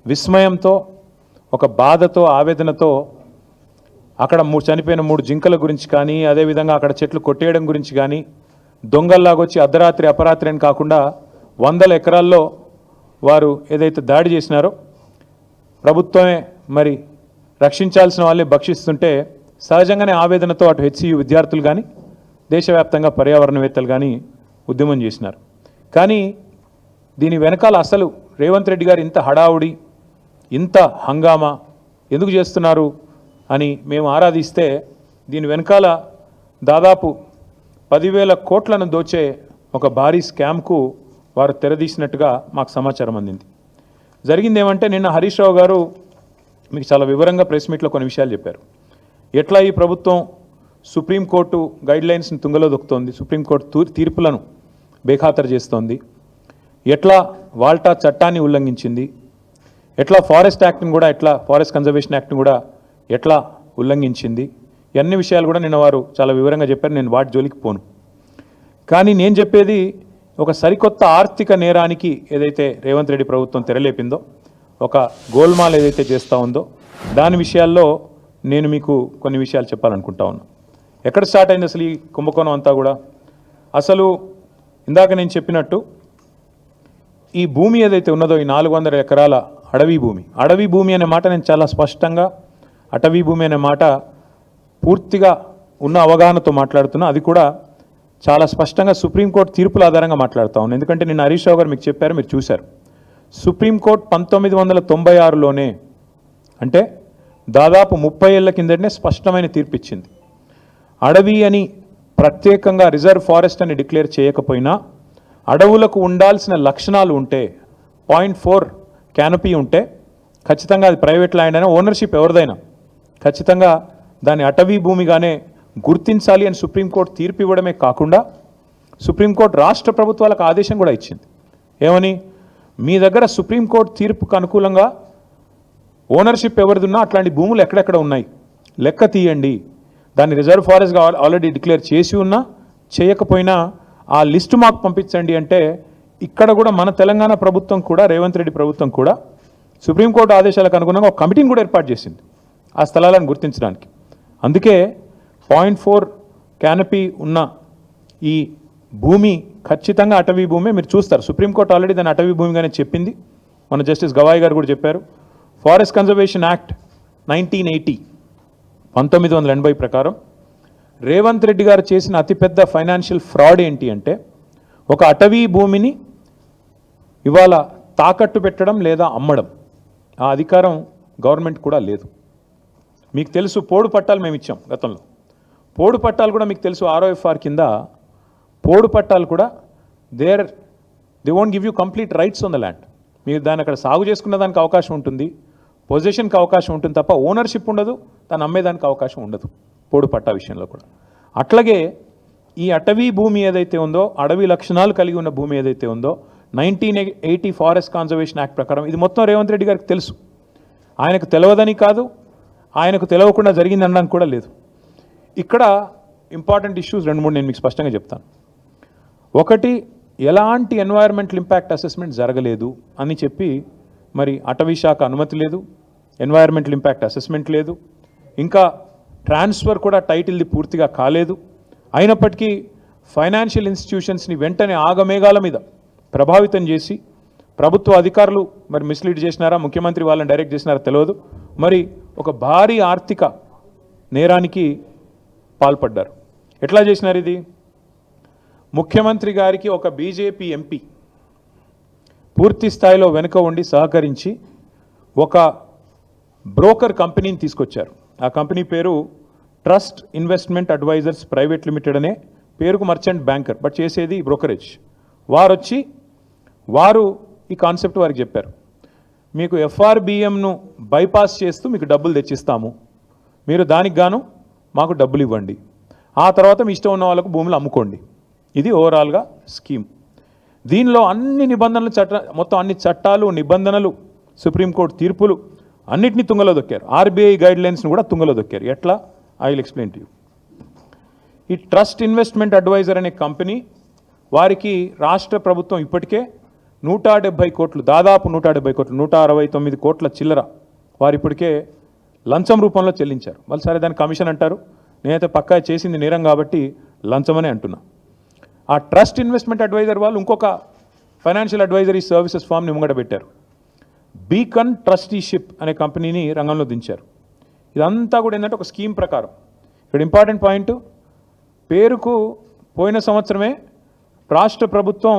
విస్మయంతో, ఒక బాధతో, ఆవేదనతో అక్కడ చనిపోయిన 3 జింకల గురించి కానీ, అదేవిధంగా అక్కడ చెట్లు కొట్టేయడం గురించి కానీ, దొంగల్లాగొచ్చి అర్ధరాత్రి అపరాత్రి అని కాకుండా 100 ఎకరాల్లో వారు ఏదైతే దాడి చేసినారో ప్రభుత్వమే మరి రక్షించాల్సిన వాళ్ళే భక్షిస్తుంటే సహజంగానే ఆవేదనతో అటు హెచ్సియు విద్యార్థులు కానీ, దేశవ్యాప్తంగా పర్యావరణవేత్తలు కానీ ఉద్యమం చేసినారు. కానీ దీని వెనకాల అసలు రేవంత్ రెడ్డి గారు ఇంత హడావుడి, ఇంత హంగామా ఎందుకు చేస్తున్నారు అని మేము ఆరాధిస్తే దీని వెనకాల దాదాపు 10,000 కోట్లను దోచే ఒక భారీ స్కామ్కు వారు తెరదీసినట్టుగా మాకు సమాచారం అందింది. జరిగింది ఏమంటే, నిన్న హరీష్ రావు గారు మీకు చాలా వివరంగా ప్రెస్ మీట్లో కొన్ని విషయాలు చెప్పారు. ఎట్లా ఈ ప్రభుత్వం సుప్రీంకోర్టు గైడ్లైన్స్ని తుంగలో దొక్కుతోంది, సుప్రీంకోర్టు తీర్పులను బేఖాతరు చేస్తోంది, ఎట్లా వాల్టా చట్టాన్ని ఉల్లంఘించింది, ఎట్లా ఫారెస్ట్ యాక్ట్ని కూడా, ఎట్లా ఫారెస్ట్ కన్జర్వేషన్ యాక్ట్ని కూడా ఎట్లా ఉల్లంఘించింది, అన్ని విషయాలు కూడా నిన్న వారు చాలా వివరంగా చెప్పారు. నేను వాటి జోలికి పోను. కానీ నేను చెప్పేది ఒక సరికొత్త ఆర్థిక నేరానికి ఏదైతే రేవంత్ రెడ్డి ప్రభుత్వం తెరలేపిందో, ఒక గోల్మాల్ ఏదైతే చేస్తూ ఉందో దాని విషయాల్లో నేను మీకు కొన్ని విషయాలు చెప్పాలనుకుంటా ఉన్నా. ఎక్కడ స్టార్ట్ అయింది అసలు ఈ కుంభకోణం అంతా కూడా? అసలు ఇందాక నేను చెప్పినట్టు ఈ భూమి ఏదైతే ఉన్నదో, ఈ 400 ఎకరాల అడవి భూమి అనే మాట నేను చాలా స్పష్టంగా, అటవీ భూమి అనే మాట పూర్తిగా ఉన్న అవగాహనతో మాట్లాడుతున్నా. అది కూడా చాలా స్పష్టంగా సుప్రీంకోర్టు తీర్పుల ఆధారంగా మాట్లాడుతూ ఉన్నాను. ఎందుకంటే నిన్న హరీష్ రావు గారు మీకు చెప్పారు, మీరు చూశారు. సుప్రీంకోర్టు 1996లోనే, అంటే దాదాపు 30 ఏళ్ల కిందటనే స్పష్టమైన తీర్పు ఇచ్చింది. అడవి అని ప్రత్యేకంగా రిజర్వ్ ఫారెస్ట్ అని డిక్లేర్ చేయకపోయినా అడవులకు ఉండాల్సిన లక్షణాలు ఉంటే, 0.4 క్యానపీ ఉంటే ఖచ్చితంగా అది ప్రైవేట్ ల్యాండ్ అయినా, ఓనర్షిప్ ఎవరిదైనా ఖచ్చితంగా దాన్ని అటవీ భూమిగానే గుర్తించాలి అని సుప్రీంకోర్టు తీర్పు ఇవ్వడమే కాకుండా సుప్రీంకోర్టు రాష్ట్ర ప్రభుత్వాలకు ఆదేశం కూడా ఇచ్చింది. ఏమని? మీ దగ్గర సుప్రీంకోర్టు తీర్పుకు అనుకూలంగా ఓనర్షిప్ ఎవరిదున్నా అట్లాంటి భూములు ఎక్కడెక్కడ ఉన్నాయి లెక్క తీయండి, దాన్ని రిజర్వ్ ఫారెస్ట్గా ఆల్రెడీ డిక్లేర్ చేసి ఉన్నా చేయకపోయినా ఆ లిస్టు మాకు పంపించండి అంటే, ఇక్కడ కూడా మన తెలంగాణ ప్రభుత్వం కూడా, రేవంత్ రెడ్డి ప్రభుత్వం కూడా సుప్రీంకోర్టు ఆదేశాలకు అనుగుణంగా ఒక కమిటీని కూడా ఏర్పాటు చేసింది ఆ స్థలాలను గుర్తించడానికి. అందుకే 0.4 క్యానపీ ఉన్న ఈ భూమి ఖచ్చితంగా అటవీ భూమి. మీరు చూస్తారు, సుప్రీంకోర్టు ఆల్రెడీ దాన్ని అటవీ భూమిగానే చెప్పింది. మన జస్టిస్ గవాయ్ గారు కూడా చెప్పారు. ఫారెస్ట్ కన్జర్వేషన్ యాక్ట్ 1980 ప్రకారం రేవంత్ రెడ్డి గారు చేసిన అతిపెద్ద ఫైనాన్షియల్ ఫ్రాడ్ ఏంటి అంటే, ఒక అటవీ భూమిని ఇవాళ తాకట్టు పెట్టడం లేదా అమ్మడం, ఆ అధికారం గవర్నమెంట్ కూడా లేదు. మీకు తెలుసు, పోడు పట్టాలు మేము ఇచ్చాం గతంలో. పోడు పట్టాలు కూడా మీకు తెలుసు, ROFR కింద పోడు పట్టాలు కూడా they won't give you complete rights on the land. మీరు దాన్ని అక్కడ సాగు చేసుకునే దానికి అవకాశం ఉంటుంది, పొజిషన్కి అవకాశం ఉంటుంది తప్ప ఓనర్షిప్ ఉండదు, దాన్ని అమ్మేదానికి అవకాశం ఉండదు పోడు పట్టా విషయంలో కూడా. అట్లాగే ఈ అటవీ భూమి ఏదైతే ఉందో, అడవి లక్షణాలు కలిగి ఉన్న భూమి ఏదైతే ఉందో, 1980 ఫారెస్ట్ కన్జర్వేషన్ యాక్ట్ ప్రకారం ఇది మొత్తం రేవంత్ రెడ్డి గారికి తెలుసు. ఆయనకు తెలియదని కాదు, ఆయనకు తెలియకుండా జరిగింది అనడానికి కూడా లేదు. ఇక్కడ ఇంపార్టెంట్ ఇష్యూస్ 2-3 నేను మీకు స్పష్టంగా చెప్తాను. ఒకటి, ఎలాంటి ఎన్వైర్మెంటల్ ఇంపాక్ట్ అసెస్మెంట్ జరగలేదు అని చెప్పి మరి అటవీ శాఖ అనుమతి లేదు, ఎన్వైర్మెంటల్ ఇంపాక్ట్ అసెస్మెంట్ లేదు, ఇంకా ట్రాన్స్ఫర్ కూడా టైటిల్ది పూర్తిగా కాలేదు. అయినప్పటికీ ఫైనాన్షియల్ ఇన్స్టిట్యూషన్స్ని వెంటనే ఆగమేఘాల మీద ప్రభావితం చేసి ప్రభుత్వ అధికారులు మరి మిస్లీడ్ చేసినారా, ముఖ్యమంత్రి వాళ్ళని డైరెక్ట్ చేసినారా తెలియదు, మరి ఒక భారీ ఆర్థిక నేరానికి పాల్పడ్డారు. ఎట్లా చేసినారు ఇది? ముఖ్యమంత్రి గారికి ఒక బీజేపీ ఎంపీ పూర్తి స్థాయిలో వెనుక ఉండి సహకరించి ఒక బ్రోకర్ కంపెనీని తీసుకొచ్చారు. ఆ కంపెనీ పేరు Trust Investment Advisors Private Limited అనే పేరుకు మర్చెంట్ బ్యాంకర్, బట్ చేసేది బ్రోకరేజ్. వారు ఈ కాన్సెప్ట్ వారికి చెప్పారు, మీకు FRBMను బైపాస్ చేస్తూ మీకు డబ్బులు తెచ్చిస్తాము, మీరు దానికి గాను మాకు డబ్బులు ఇవ్వండి, ఆ తర్వాత మీ ఇష్టం ఉన్న వాళ్ళకు భూములు అమ్ముకోండి. ఇది ఓవరాల్గా స్కీమ్. దీనిలో అన్ని నిబంధనలు మొత్తం అన్ని చట్టాలు, నిబంధనలు, సుప్రీంకోర్టు తీర్పులు అన్నిటినీ తుంగలో దొక్కారు. RBI గైడ్లైన్స్ని కూడా తుంగలో దొక్కారు. ఎట్లా? I will explain to you. ఈ ట్రస్ట్ ఇన్వెస్ట్మెంట్ అడ్వైజర్ అనే కంపెనీ వారికి రాష్ట్ర ప్రభుత్వం ఇప్పటికే 170 కోట్లు, దాదాపు 170 కోట్లు, 169 కోట్ల చిల్లర వారు ఇప్పటికే లంచం రూపంలో చెల్లించారు. వాళ్ళు సరే దాన్ని కమిషన్ అంటారు, నేనైతే పక్కా చేసింది నేరం కాబట్టి లంచమనే అంటున్నా. ఆ ట్రస్ట్ ఇన్వెస్ట్మెంట్ అడ్వైజర్ వాళ్ళు ఇంకొక ఫైనాన్షియల్ అడ్వైజరీ సర్వీసెస్ ఫామ్ని ముంగట పెట్టారు. బీకన్ ట్రస్టీషిప్ అనే కంపెనీని రంగంలో దించారు. ఇదంతా కూడా ఏంటంటే ఒక స్కీమ్ ప్రకారం. ఇక్కడ ఇంపార్టెంట్ పాయింట్, పేరుకు పోయిన సంవత్సరమే రాష్ట్ర ప్రభుత్వం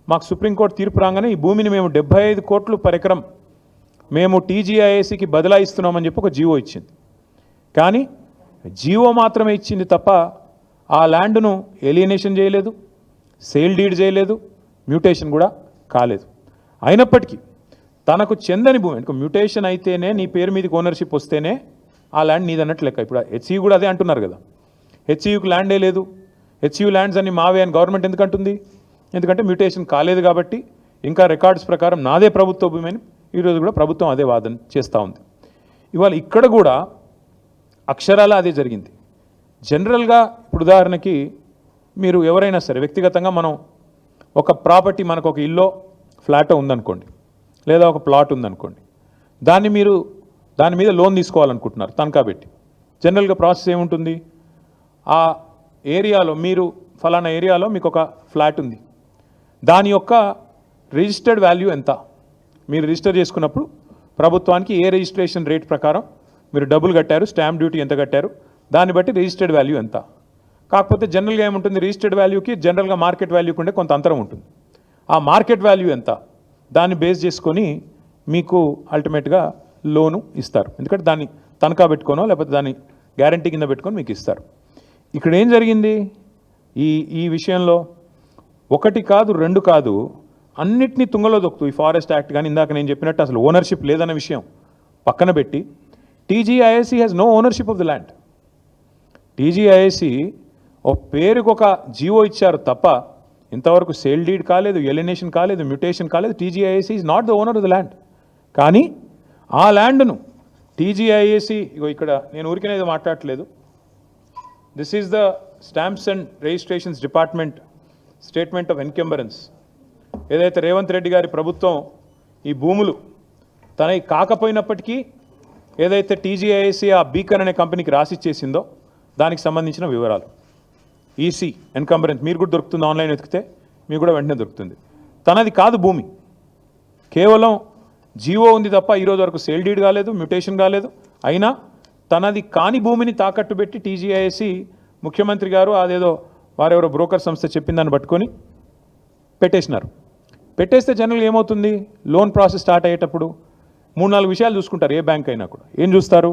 మాకు సుప్రీంకోర్టు తీర్పు రాగానే ఈ భూమిని మేము 75 కోట్లు పర్ ఎకరం మేము టీజీఐఏసీకి బదలాయిస్తున్నామని చెప్పి ఒక జీవో ఇచ్చింది. కానీ జీవో మాత్రమే ఇచ్చింది తప్ప ఆ ల్యాండ్ను ఎలియనేషన్ చేయలేదు, సేల్ డీడ్ చేయలేదు, మ్యూటేషన్ కూడా కాలేదు. అయినప్పటికీ తనకు చెందని భూమి, అంటే మ్యూటేషన్ అయితేనే నీ పేరు మీదకి ఓనర్షిప్ వస్తేనే ఆ ల్యాండ్ నీదన్నట్టు లెక్క. ఇప్పుడు హెచ్ఈయూ కూడా అదే అంటున్నారు కదా, హెచ్ఈయూకి ల్యాండే లేదు, హెచ్ఈయూ ల్యాండ్స్ అన్ని మావే అని గవర్నమెంట్ ఎందుకు అంటుంది? ఎందుకంటే మ్యూటేషన్ కాలేదు కాబట్టి ఇంకా రికార్డ్స్ ప్రకారం నాదే ప్రభుత్వ భూమి అని ఈరోజు కూడా ప్రభుత్వం అదే వాదన చేస్తూ ఉంది. ఇవాళ ఇక్కడ కూడా అక్షరాల అదే జరిగింది. జనరల్గా ఇప్పుడు ఉదాహరణకి మీరు ఎవరైనా సరే వ్యక్తిగతంగా మనం ఒక ప్రాపర్టీ, మనకు ఒక ఇల్లో ఫ్లాటో ఉందనుకోండి, లేదా ఒక ప్లాట్ ఉందనుకోండి, దాన్ని మీరు దాని మీద లోన్ తీసుకోవాలనుకుంటున్నారు తనఖా పెట్టి. జనరల్గా ప్రాసెస్ ఏముంటుంది? ఆ ఏరియాలో మీరు ఫలానా ఏరియాలో మీకు ఒక ఫ్లాట్ ఉంది, దాని యొక్క రిజిస్టర్డ్ వాల్యూ ఎంత, మీరు రిజిస్టర్ చేసుకున్నప్పుడు ప్రభుత్వానికి ఏ రిజిస్ట్రేషన్ రేట్ ప్రకారం మీరు డబ్బులు కట్టారు, స్టాంప్ డ్యూటీ ఎంత కట్టారు, దాన్ని బట్టి రిజిస్టర్డ్ వాల్యూ ఎంత. కాకపోతే జనరల్గా ఏముంటుంది, రిజిస్టర్డ్ వాల్యూకి జనరల్గా మార్కెట్ వాల్యూకి ఉండే కొంత అంతరం ఉంటుంది. ఆ మార్కెట్ వాల్యూ ఎంత, దాన్ని బేస్ చేసుకొని మీకు అల్టిమేట్గా లోను ఇస్తారు. ఎందుకంటే దాన్ని తనఖా పెట్టుకోనో లేకపోతే దాన్ని గ్యారంటీ కింద పెట్టుకొని మీకు ఇస్తారు. ఇక్కడ ఏం జరిగింది ఈ విషయంలో? ఒకటి కాదు, రెండు కాదు, అన్నిటినీ తుంగలో దొక్కుతూ ఈ ఫారెస్ట్ యాక్ట్ కానీ ఇందాక నేను చెప్పినట్టు అసలు ఓనర్షిప్ లేదన్న విషయం పక్కన పెట్టి TGIAC has no ownership of the land. TGIAC ఓ పేరుకు ఒక జీవో ఇచ్చారు తప్ప ఇంతవరకు సేల్ డీడ్ కాలేదు, ఎలినేషన్ కాలేదు, మ్యూటేషన్ కాలేదు. TGIAC is not the owner of the land. కానీ ఆ ల్యాండ్ను టీజీఐఏసీ, ఇక్కడ నేను ఊరికనేది మాట్లాడట్లేదు, this is the stamps and registrations department statement of encumbrance. ఏదైతే రేవంత్ రెడ్డి గారి ప్రభుత్వం ఈ భూములు తనవి కాకపోయినప్పటికీ ఏదైతే టీజీఐఏసీ ఆ బీకన్ అనే కంపెనీకి రాసిచ్చేసిందో దానికి సంబంధించిన వివరాలు, ఈసీ ఎన్కంబరెన్స్ మీరు కూడా దొరుకుతుంది, ఆన్లైన్ వెతికితే మీకు కూడా వెంటనే దొరుకుతుంది. తనది కాదు భూమి, కేవలం జీవో ఉంది తప్ప ఈరోజు వరకు సేల్ డీడ్ కాలేదు, మ్యూటేషన్ కాలేదు. అయినా తనది కాని భూమిని తాకట్టు పెట్టి టీజీఐఏసీ ముఖ్యమంత్రి గారు అదేదో వారెవరో బ్రోకర్ సంస్థ చెప్పిందని పట్టుకొని పెట్టేసినారు. పెట్టేస్తే జనరల్గా ఏమవుతుంది, లోన్ ప్రాసెస్ స్టార్ట్ అయ్యేటప్పుడు 3-4 విషయాలు చూసుకుంటారు. ఏ బ్యాంక్ అయినా కూడా ఏం చూస్తారు?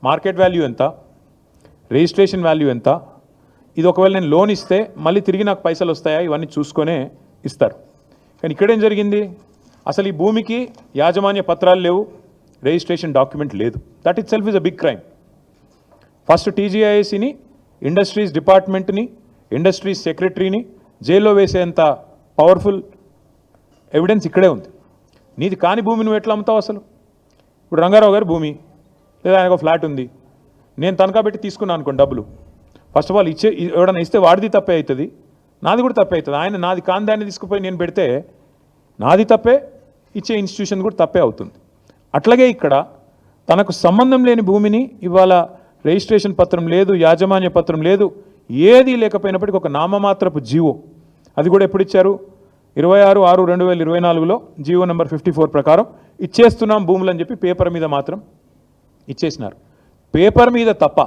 మార్కెట్ వాల్యూ ఎంత, రిజిస్ట్రేషన్ వాల్యూ ఎంత, ఇది ఒకవేళ నేను లోన్ ఇస్తే మళ్ళీ తిరిగి నాకు పైసలు వస్తాయా, ఇవన్నీ చూసుకొనే ఇస్తారు. కానీ ఇక్కడేం జరిగింది, అసలు ఈ భూమికి యాజమాన్య పత్రాలు లేవు, రిజిస్ట్రేషన్ డాక్యుమెంట్ లేదు. That itself is a big crime. First టీజీఐఏసీని, ఇండస్ట్రీస్ డిపార్ట్మెంట్ని, ఇండస్ట్రీస్ సెక్రటరీని జైల్లో వేసేంత పవర్ఫుల్ ఎవిడెన్స్ ఇక్కడే ఉంది. నీది కాని భూమి నువ్వు ఎట్లా అమ్ముతావు అసలు? ఇప్పుడు రంగారావు గారి భూమి లేదా ఆయనకు ఫ్లాట్ ఉంది, నేను తనఖా పెట్టి తీసుకున్నాను అనుకోండి డబ్బులు. ఫస్ట్ ఆఫ్ ఆల్ ఎవడన్నా ఇస్తే వాడిది తప్పే అవుతుంది, నాది కూడా తప్పే అవుతుంది. ఆయన నాది కాని దాన్ని తీసుకుపోయి నేను పెడితే నాది తప్పే, ఇచ్చే ఇన్స్టిట్యూషన్ కూడా తప్పే అవుతుంది. అట్లాగే ఇక్కడ తనకు సంబంధం లేని భూమిని ఇవాళ రిజిస్ట్రేషన్ పత్రం లేదు, యాజమాన్య పత్రం లేదు, ఏది లేకపోయినప్పటికీ ఒక నామమాత్రపు జీవో, అది కూడా ఎప్పుడు ఇచ్చారు? 26/6/2024లో జీవో నెంబర్ 54 ప్రకారం ఇచ్చేస్తున్నాం భూములు అని చెప్పి పేపర్ మీద మాత్రం ఇచ్చేసినారు. పేపర్ మీద తప్ప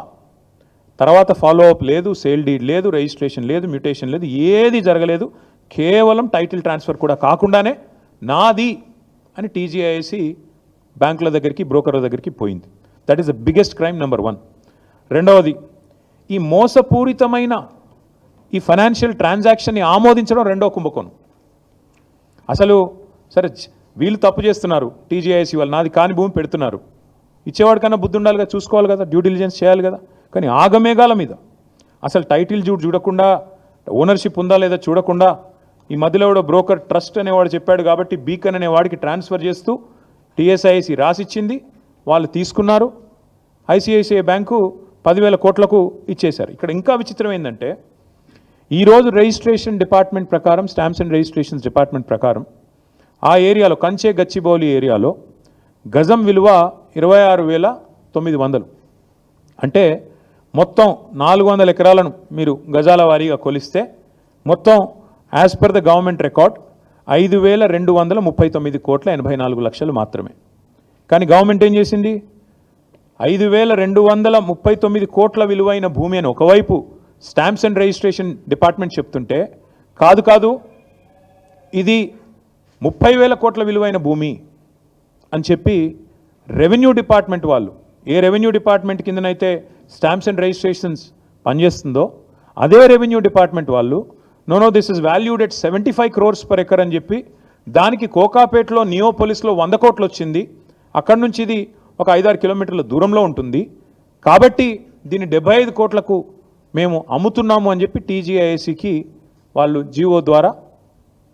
తర్వాత ఫాలో అప్ లేదు, సేల్ డీడ్ లేదు, రిజిస్ట్రేషన్ లేదు, మ్యూటేషన్ లేదు, ఏది జరగలేదు. కేవలం టైటిల్ ట్రాన్స్ఫర్ కూడా కాకుండానే నాది అని టీజీఐఏసీ బ్యాంకుల దగ్గరికి, బ్రోకర్ల దగ్గరికి పోయింది. That is the biggest crime number 1. రెండవది, ఈ మోసపూరితమైన ఈ ఫైనాన్షియల్ ట్రాన్సాక్షన్ని ఆమోదించడం రెండో కుంభకోణం. అసలు సరే వీళ్ళు తప్పు చేస్తున్నారు, టీజీఐఏసీ వాళ్ళు నాది కాని భూమి పెడుతున్నారు, ఇచ్చేవాడి కన్నా బుద్ధి ఉండాలి కదా, చూసుకోవాలి కదా, డ్యూ డిలిజెన్స్ చేయాలి కదా. కానీ ఆగమేఘాల మీద అసలు టైటిల్ చూడకుండా, ఓనర్షిప్ ఉందా లేదా చూడకుండా, ఈ మధ్యలో కూడా బ్రోకర్ ట్రస్ట్ అనేవాడు చెప్పాడు కాబట్టి బీకన్ అనేవాడికి ట్రాన్స్ఫర్ చేస్తూ టీఎస్ఐఏసీ రాసిచ్చింది, వాళ్ళు తీసుకున్నారు. ఐసిఐసిఐ బ్యాంకు 10,000 కోట్లకు ఇచ్చేశారు. ఇక్కడ ఇంకా విచిత్రం ఏంటంటే ఈరోజు రిజిస్ట్రేషన్ డిపార్ట్మెంట్ ప్రకారం, స్టాంప్స్ అండ్ రిజిస్ట్రేషన్స్ డిపార్ట్మెంట్ ప్రకారం ఆ ఏరియాలో కంచే గచ్చిబౌలి ఏరియాలో గజం విలువ 26,900. అంటే మొత్తం 400 ఎకరాలను మీరు గజాల వారీగా కొలిస్తే మొత్తం as per the government record 5,239,84,84 మాత్రమే. కానీ గవర్నమెంట్ ఏం చేసింది? 5,239 కోట్ల విలువైన భూమి అని ఒకవైపు స్టాంప్స్ అండ్ రిజిస్ట్రేషన్ డిపార్ట్మెంట్ చెప్తుంటే, కాదు ఇది 30,000 కోట్ల విలువైన భూమి అని చెప్పి రెవెన్యూ డిపార్ట్మెంట్ వాళ్ళు, ఏ రెవెన్యూ డిపార్ట్మెంట్ కిందనైతే స్టాంప్స్ అండ్ రిజిస్ట్రేషన్స్ పనిచేస్తుందో అదే రెవెన్యూ డిపార్ట్మెంట్ వాళ్ళు no this is valued at 75 crores per acre అని చెప్పి, దానికి కోకాపేటలో నియోపోలిస్లో 100 కోట్లు వచ్చింది. అక్కడి నుంచి ఇది ఒక 5-6 కిలోమీటర్ల దూరంలో ఉంటుంది కాబట్టి దీన్ని 75 కోట్లకు మేము అమ్ముతున్నాము అని చెప్పి టీజీఐఏసీకి వాళ్ళు జీవో ద్వారా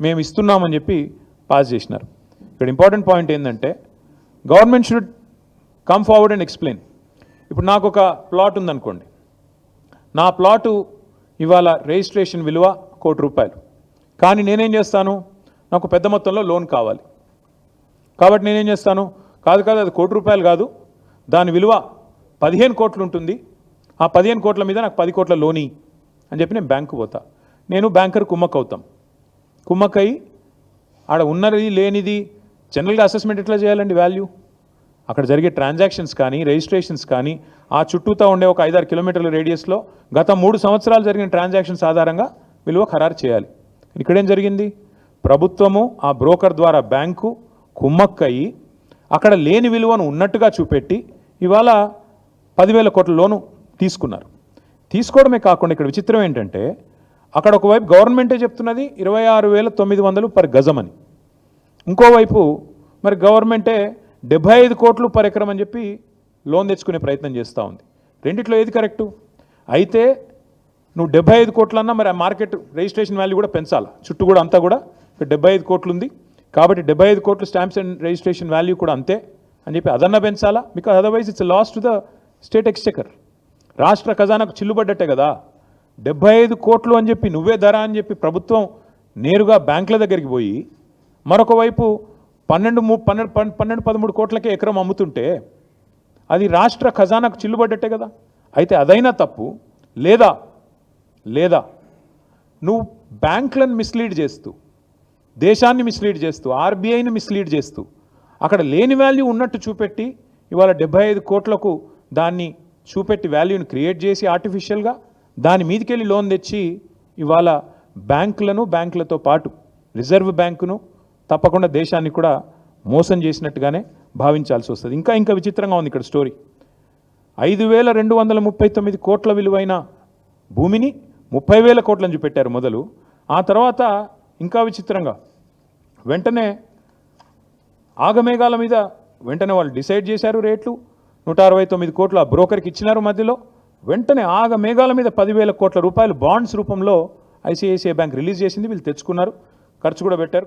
మేము ఇస్తున్నామని చెప్పి పాస్ చేసినారు. ఇక్కడ ఇంపార్టెంట్ పాయింట్ ఏంటంటే government should come forward and explain. ఇప్పుడు నాకు ఒక ప్లాట్ ఉందనుకోండి, నా ప్లాటు ఇవాళ రిజిస్ట్రేషన్ విలువ ₹1,00,00,000. కానీ నేనేం చేస్తాను, నాకు పెద్ద మొత్తంలో లోన్ కావాలి కాబట్టి నేనేం చేస్తాను, కాదు అది ₹1,00,00,000 కాదు, దాని విలువ 15 కోట్లు ఉంటుంది, ఆ 15 కోట్ల మీద నాకు 10 కోట్ల లోని అని చెప్పి నేను బ్యాంకు పోతా. నేను బ్యాంకర్ కుమ్మక్ అవుతాం. కుమ్మక్ అయ్యి ఆడ ఉన్నది లేనిది జనరల్గా అసెస్మెంట్ ఎట్లా చేయాలండి? వాల్యూ అక్కడ జరిగే ట్రాన్సాక్షన్స్ కానీ రిజిస్ట్రేషన్స్ కానీ ఆ చుట్టూతా ఉండే ఒక 5-6 కిలోమీటర్ల రేడియస్లో గత 3 సంవత్సరాలు జరిగిన ట్రాన్సాక్షన్స్ ఆధారంగా విలువ ఖరారు చేయాలి. ఇక్కడేం జరిగింది? ప్రభుత్వము ఆ బ్రోకర్ ద్వారా బ్యాంకు కుమ్మక్ అయ్యి అక్కడ లేని విలువను ఉన్నట్టుగా చూపెట్టి ఇవాళ 10,000 కోట్ల లోను తీసుకున్నారు. తీసుకోవడమే కాకుండా ఇక్కడ విచిత్రం ఏంటంటే అక్కడ ఒకవైపు గవర్నమెంటే చెప్తున్నది 26,900 per గజం అని, ఇంకోవైపు మరి గవర్నమెంటే 75 కోట్లు per ఎకరం అని చెప్పి లోన్ తెచ్చుకునే ప్రయత్నం చేస్తూ ఉంది. రెండిట్లో ఏది కరెక్టు? అయితే నువ్వు 75 కోట్లన్నా మరి ఆ మార్కెట్ రిజిస్ట్రేషన్ వాల్యూ కూడా పెంచాలా, చుట్టూ కూడా అంతా కూడా ఇక్కడ 75 కోట్లు ఉంది కాబట్టి 75 కోట్లు స్టాంప్స్ అండ్ రిజిస్ట్రేషన్ వాల్యూ కూడా అంతే అని చెప్పి అదన్నా పెంచాలా. Because otherwise it's loss to the state exchequer. రాష్ట్ర ఖజానాకు చిల్లుబడ్డట్టే కదా. 75 కోట్లు అని చెప్పి నువ్వే ధర అని చెప్పి ప్రభుత్వం నేరుగా బ్యాంకుల దగ్గరికి పోయి మరొక వైపు 12-13 కోట్లకే ఎకరం అమ్ముతుంటే అది రాష్ట్ర ఖజానాకు చిల్లుబడ్డట్టే కదా. అయితే అదైనా తప్పు లేదా నువ్వు బ్యాంకులను మిస్లీడ్ చేస్తూ, దేశాన్ని మిస్లీడ్ చేస్తూ, ఆర్బీఐని మిస్లీడ్ చేస్తూ అక్కడ లేని వాల్యూ ఉన్నట్టు చూపెట్టి ఇవాళ 75 కోట్లకు దాన్ని చూపెట్టి వాల్యూని క్రియేట్ చేసి ఆర్టిఫిషియల్గా దాని మీదకెళ్ళి లోన్ తెచ్చి ఇవాళ బ్యాంకులతో పాటు రిజర్వ్ బ్యాంకును తప్పకుండా దేశాన్ని కూడా మోసం చేసినట్టుగానే భావించాల్సి వస్తుంది. ఇంకా విచిత్రంగా ఉంది ఇక్కడ స్టోరీ. 5,239 కోట్ల విలువైన భూమిని 30,000 కోట్లని చూపెట్టారు మొదలు. ఆ తర్వాత ఇంకా విచిత్రంగా వెంటనే ఆగమేఘాల మీద వెంటనే వాళ్ళు డిసైడ్ చేశారు రేట్లు. 169 కోట్లు ఆ బ్రోకర్కి ఇచ్చినారు. మధ్యలో వెంటనే ఆగమేఘాల మీద 10,000 కోట్ల రూపాయలు బాండ్స్ రూపంలో ఐసిఐసిఐ బ్యాంక్ రిలీజ్ చేసింది. వీళ్ళు తెచ్చుకున్నారు, ఖర్చు కూడా పెట్టారు.